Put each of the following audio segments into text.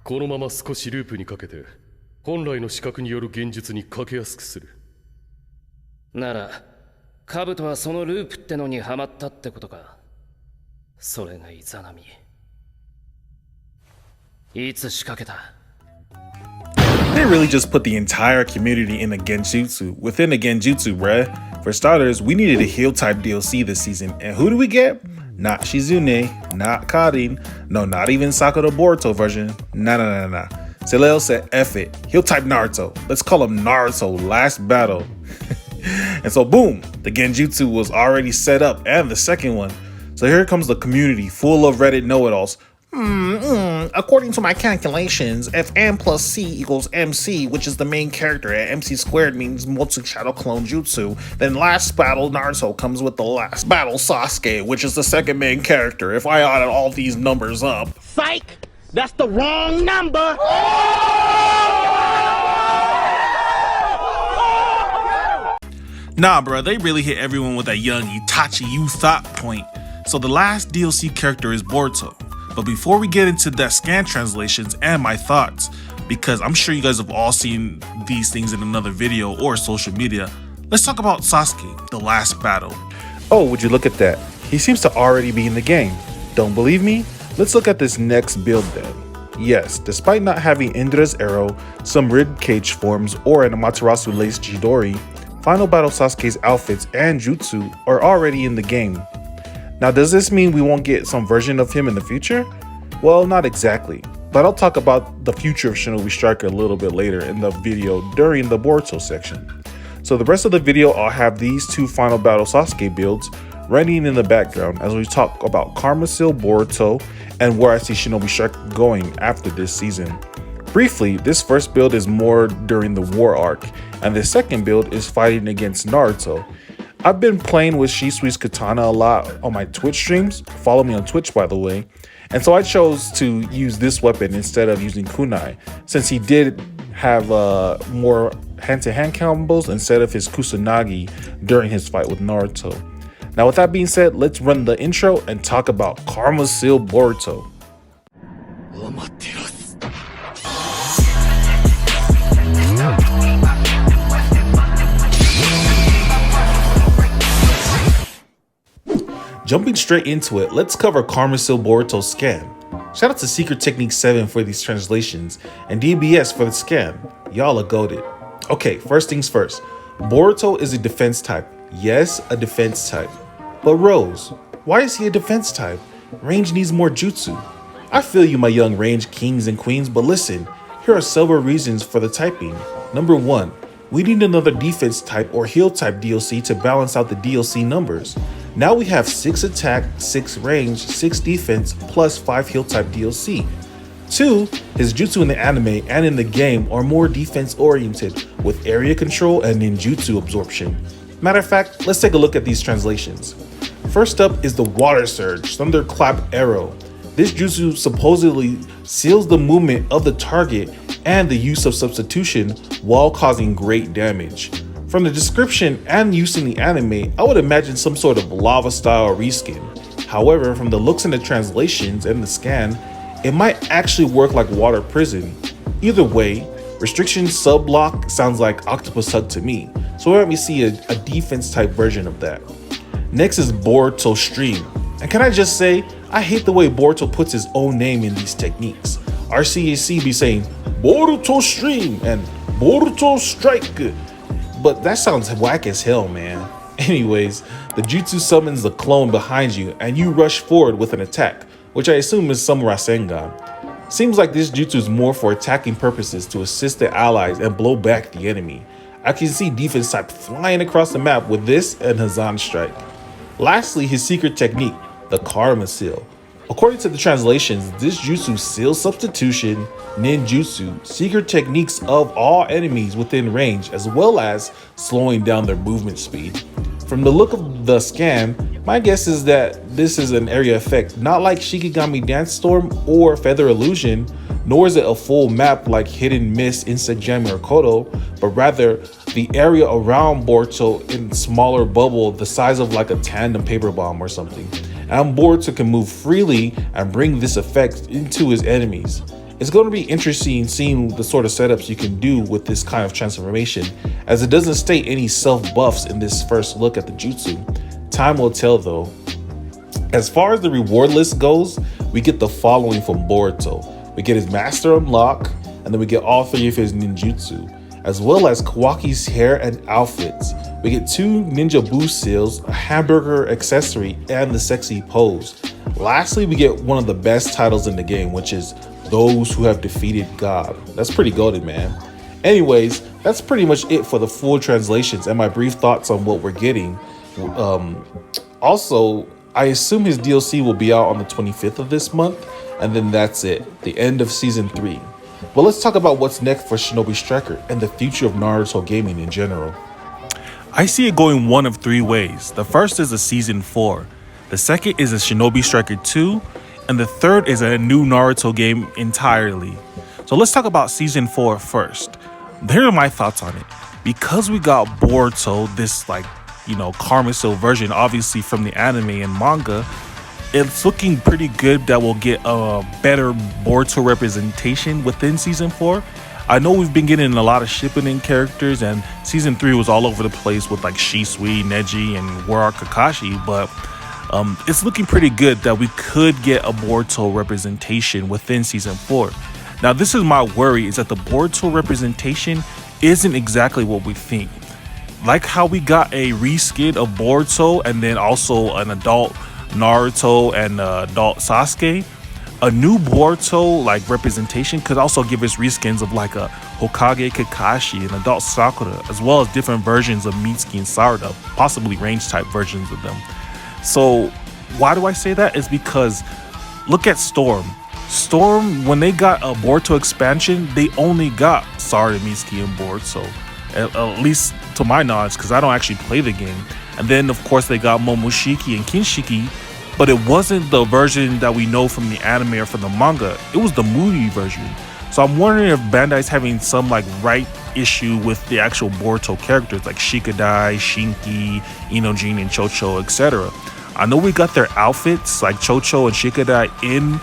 このまま少しループにかけて本来の視覚による現実にかけやすくする。ならカブトはそのループってのにハマったってことか。それがイザナミ。いつ仕掛けた？ They really just put the entire community in a genjutsu within a genjutsu, bruh. For starters, we needed a heal type DLC this season, and who do we get? Not Shizune, not Karin, no, not even Sakura Boruto version. Nah. Celel said, F it, heal type Naruto. Let's call him Naruto Last Battle. And so boom, the genjutsu was already set up, and the second one. So here comes the community full of Reddit know-it-alls. According to my calculations, if M plus C equals MC, which is the main character, and MC squared means multi-shadow clone jutsu, then last battle Naruto comes with the last battle Sasuke, which is the second main character, if I added all these numbers up. Psych! That's the wrong number! Nah, bro, they really hit everyone with that young Itachi Usopp point. So the last DLC character is Boruto. But before we get into that scan translations and my thoughts, because I'm sure you guys have all seen these things in another video or social media, let's talk about Sasuke, the last battle. Oh, would you look at that? He seems to already be in the game. Don't believe me? Let's look at this next build then. Yes, despite not having Indra's arrow, some rib cage forms, or an Amaterasu lace Chidori, Final Battle Sasuke's outfits and jutsu are already in the game. Now, does this mean we won't get some version of him in the future? Well, not exactly, but I'll talk about the future of Shinobi Striker a little bit later in the video during the Boruto section. So the rest of the video, I'll have these two Final Battle Sasuke builds running in the background as we talk about Karma Seal, Boruto, and where I see Shinobi Striker going after this season. Briefly, this first build is more during the war arc, and the second build is fighting against Naruto. I've been playing with Shisui's katana a lot on my Twitch streams. Follow me on Twitch, by the way. And so I chose to use this weapon instead of using kunai, since he did have more hand-to-hand combos instead of his kusanagi during his fight with Naruto. Now, with that being said, let's run the intro and talk about Karma Seal Boruto. Jumping straight into it, let's cover Karma Seal Boruto's scan. Shout out to Secret Technique 7 for these translations, and DBS for the scan. Y'all are goated. Okay, first things first. Boruto is a defense type. Yes, a defense type. But Rose, why is he a defense type? Range needs more jutsu. I feel you, my young range kings and queens, but listen, here are several reasons for the typing. Number 1, we need another defense type or heal type DLC to balance out the DLC numbers. Now we have 6 attack, 6 range, 6 defense, plus 5 heal type DLC. 2, his jutsu in the anime and in the game are more defense oriented with area control and ninjutsu absorption. Matter of fact, let's take a look at these translations. First up is the Water Surge Thunderclap Arrow. This jutsu supposedly seals the movement of the target and the use of substitution while causing great damage. From the description and use in the anime, I would imagine some sort of lava style reskin. However, from the looks in the translations and the scan, it might actually work like Water Prison. Either way, restriction sub-block sounds like Octopus Hug to me, so let me see a defense type version of that. Next is Boruto Stream. And can I just say, I hate the way Boruto puts his own name in these techniques. RCAC be saying Boruto Stream and Boruto Strike, but that sounds whack as hell, man. Anyways, the jutsu summons the clone behind you and you rush forward with an attack, which I assume is some Rasengan. Seems like this jutsu is more for attacking purposes to assist the allies and blow back the enemy. I can see defense type flying across the map with this and Hazan Strike. Lastly, his secret technique, the Karma Seal. According to the translations, this jutsu seals substitution, ninjutsu, secret techniques of all enemies within range, as well as slowing down their movement speed. From the look of the scan, my guess is that this is an area effect, not like Shikigami Dance Storm or Feather Illusion, nor is it a full map like Hidden Mist, Insect Jam, or Kodo, but rather the area around Boruto in smaller bubble the size of like a tandem paper bomb or something. And Boruto can move freely and bring this effect into his enemies. It's going to be interesting seeing the sort of setups you can do with this kind of transformation, as it doesn't state any self buffs in this first look at the jutsu. Time will tell though. As far as the reward list goes, we get the following from Boruto. We get his master unlock, and then we get all 3 of his ninjutsu, as well as Kawaki's hair and outfits. We get 2 ninja boost seals, a hamburger accessory, and the sexy pose. Lastly, we get one of the best titles in the game, which is Those Who Have Defeated God. That's pretty golden, man. Anyways, that's pretty much it for the full translations and my brief thoughts on what we're getting. Also, I assume his DLC will be out on the 25th of this month, and then that's it, the end of season 3. But let's talk about what's next for Shinobi Striker and the future of Naruto gaming in general. I see it going one of 3 ways. The first is a season 4. The second is a Shinobi Striker 2. And the third is a new Naruto game entirely. So let's talk about season 4 first. Here are my thoughts on it. Because we got Boruto, this Carmisil version, obviously from the anime and manga, it's looking pretty good that we'll get a better Boruto representation within season 4. I know we've been getting a lot of Shippuden characters, and season 3 was all over the place with like Shisui, Neji, and Wara Kakashi, but it's looking pretty good that we could get a Boruto representation within season 4. Now, this is my worry, is that the Boruto representation isn't exactly what we think. Like how we got a reskin of Boruto and then also an adult Naruto and adult Sasuke, a new Boruto representation could also give us reskins of like a Hokage Kakashi and adult Sakura, as well as different versions of Mitsuki and Sarada, possibly range type versions of them. So why do I say that? Is because look at Storm. Storm, when they got a Boruto expansion, they only got Sarada, Mitsuki, and Boruto. At least to my knowledge, because I don't actually play the game. And then of course they got Momoshiki and Kinshiki, but it wasn't the version that we know from the anime or from the manga. It was the movie version. So I'm wondering if Bandai's having some right issue with the actual Boruto characters like Shikadai, Shinki, Inojin, and Chocho, etc. I know we got their outfits like Chocho and Shikadai in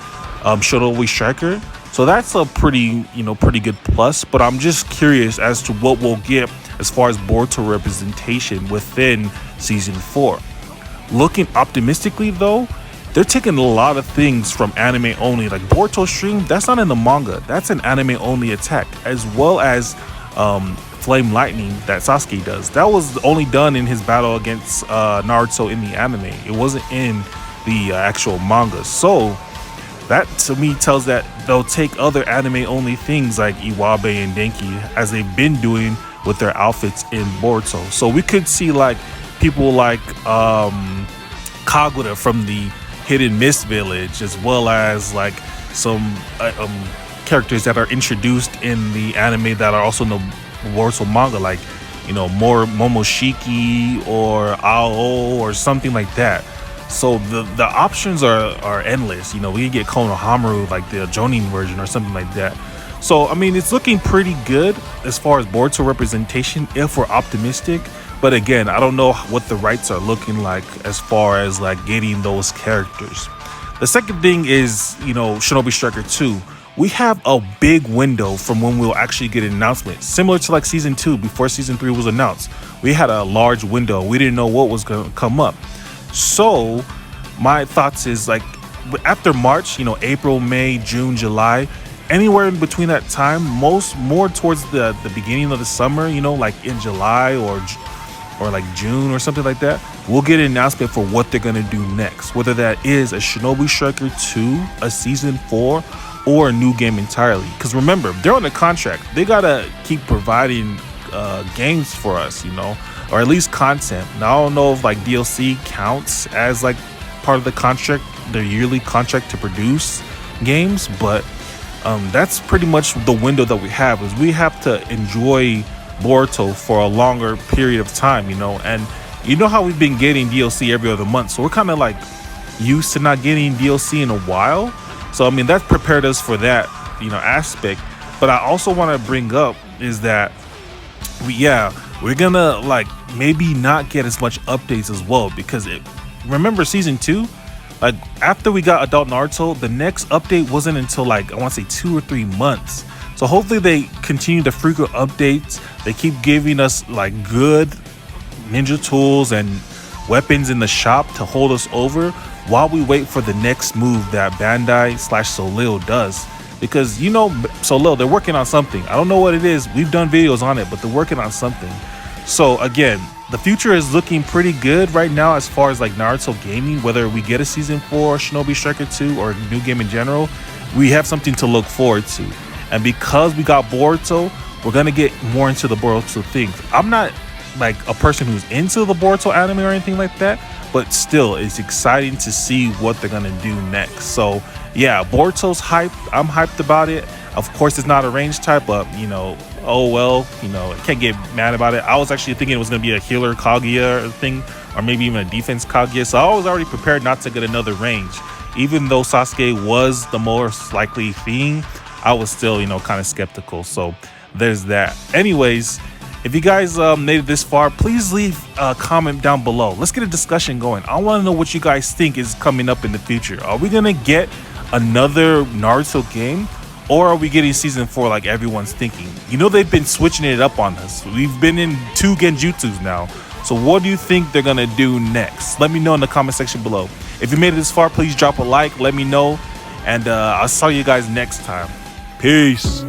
Shinobi Striker, so that's a pretty good plus. But I'm just curious as to what we'll get as far as Boruto representation within season 4. Looking optimistically though, they're taking a lot of things from anime only, like Boruto Stream. That's not in the manga, that's an anime only attack, as well as Flame Lightning that Sasuke does. That was only done in his battle against Naruto in the anime. It wasn't in the actual manga. So that to me tells that they'll take other anime only things like Iwabe and Denki, as they've been doing with their outfits in Boruto. So we could see people like Kaguya from the Hidden Mist Village, as well as some characters that are introduced in the anime that are also in the Boruto manga, more Momoshiki or Ao or something like that. So the options are endless. We can get Konohamaru like the Jonin version or something like that. So I mean, it's looking pretty good as far as Boruto representation if we're optimistic. But again, I don't know what the rights are looking like as far as getting those characters. The second thing is, Shinobi Striker 2. We have a big window from when we'll actually get an announcement, similar to season 2 before season 3 was announced. We had a large window. We didn't know what was going to come up. So my thoughts is after March, April, May, June, July, anywhere in between that time, more towards the beginning of the summer, in July or June or something like that, we'll get an announcement for what they're going to do next, whether that is a Shinobi Striker 2, a season 4, or a new game entirely. Because remember, they're on a contract. They gotta keep providing games for us, or at least content. Now I don't know if DLC counts as part of the contract, their yearly contract to produce games, but that's pretty much the window that we have. Is we have to enjoy Boruto for a longer period of time, and how we've been getting DLC every other month, so we're kind of used to not getting DLC in a while. So I mean, that prepared us for that aspect. But I also want to bring up is that we're gonna maybe not get as much updates as well, because remember season 2, Like after we got Adult Naruto, the next update wasn't until like I want to say 2 or 3 months. So hopefully they continue the frequent updates. They keep giving us like good ninja tools and weapons in the shop to hold us over while we wait for the next move that Bandai / Solil does. Because you know, Solil, they're working on something. I don't know what it is. We've done videos on it, but they're working on something. So again, the future is looking pretty good right now as far as like Naruto gaming. Whether we get a season 4 Shinobi Striker 2 or a new game in general, we have something to look forward to. And because we got Boruto, we're gonna get more into the Boruto things. I'm not like a person who's into the Boruto anime or anything like that, but still it's exciting to see what they're gonna do next. So yeah, Boruto's hyped. I'm hyped about it. Of course, it's not a range type, but you know, oh well, you know, I can't get mad about it. I was actually thinking it was gonna be a healer Kaguya thing, or maybe even a defense Kaguya. So I was already prepared not to get another range. Even though Sasuke was the most likely thing, I was still, you know, kind of skeptical. So there's that. Anyways, if you guys made it this far, please leave a comment down below. Let's get a discussion going. I want to know what you guys think is coming up in the future. Are we gonna get another Naruto game, or are we getting season 4 like everyone's thinking? You know, they've been switching it up on us. We've been in 2 genjutsus now. So what do you think they're gonna do next? Let me know in the comment section below. If you made it this far, please drop a like, let me know, and I'll see you guys next time. Peace.